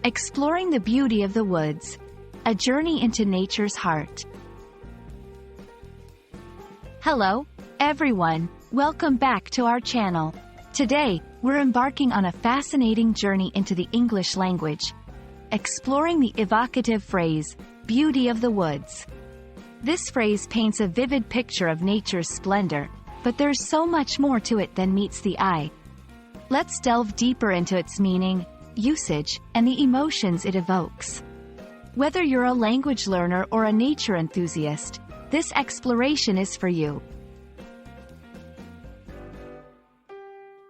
Exploring the beauty of the woods. A journey into nature's heart. Hello, everyone. Welcome back to our channel. Today, we're embarking on a fascinating journey into the English language, exploring the evocative phrase, beauty of the woods. This phrase paints a vivid picture of nature's splendor, but there's so much more to it than meets the eye. Let's delve deeper into its meaning, usage, and the emotions it evokes. Whether you're a language learner or a nature enthusiast, this exploration is for you.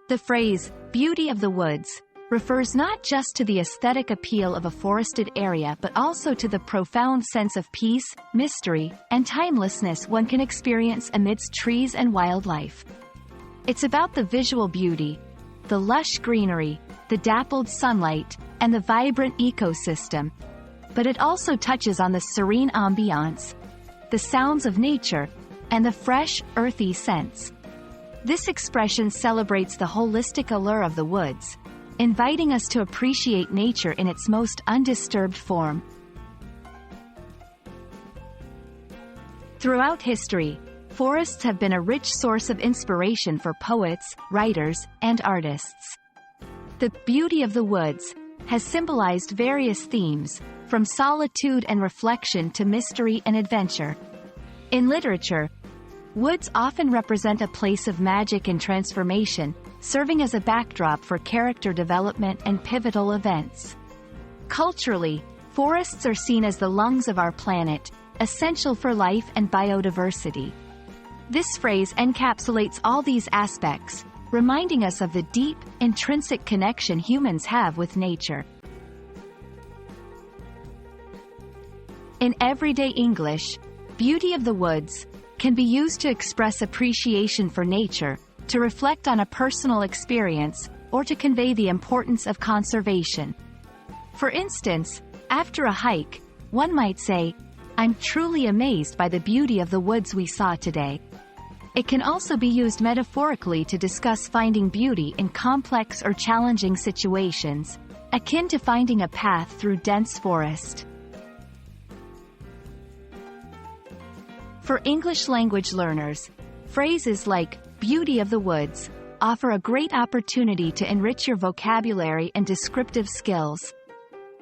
The phrase, beauty of the woods, refers not just to the aesthetic appeal of a forested area but also to the profound sense of peace, mystery, and timelessness one can experience amidst trees and wildlife. It's about the visual beauty, the lush greenery, the dappled sunlight, and the vibrant ecosystem. But it also touches on the serene ambiance, the sounds of nature, and the fresh, earthy scents. This expression celebrates the holistic allure of the woods, inviting us to appreciate nature in its most undisturbed form. Throughout history, forests have been a rich source of inspiration for poets, writers, and artists. The beauty of the woods has symbolized various themes, from solitude and reflection to mystery and adventure. In literature, woods often represent a place of magic and transformation, serving as a backdrop for character development and pivotal events. Culturally, forests are seen as the lungs of our planet, essential for life and biodiversity. This phrase encapsulates all these aspects, reminding us of the deep, intrinsic connection humans have with nature. In everyday English, beauty of the woods can be used to express appreciation for nature, to reflect on a personal experience, or to convey the importance of conservation. For instance, after a hike, one might say, "I'm truly amazed by the beauty of the woods we saw today." It can also be used metaphorically to discuss finding beauty in complex or challenging situations, akin to finding a path through dense forest. For English language learners, phrases like beauty of the woods offer a great opportunity to enrich your vocabulary and descriptive skills.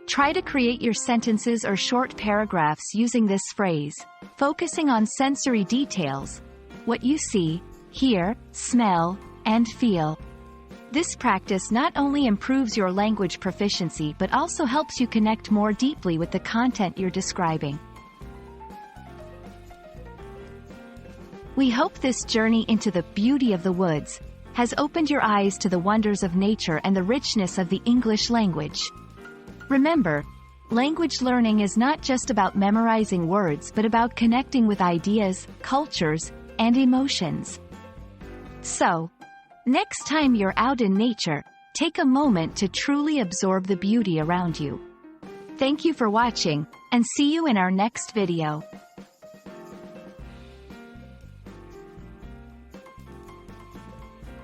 Try to create your sentences or short paragraphs using this phrase, focusing on sensory details, what you see, hear, smell, and feel. This practice not only improves your language proficiency but also helps you connect more deeply with the content you're describing. We hope this journey into the beauty of the woods has opened your eyes to the wonders of nature and the richness of the English language. Remember, language learning is not just about memorizing words but about connecting with ideas, cultures, and emotions. So, next time you're out in nature, take a moment to truly absorb the beauty around you. Thank you for watching, and see you in our next video.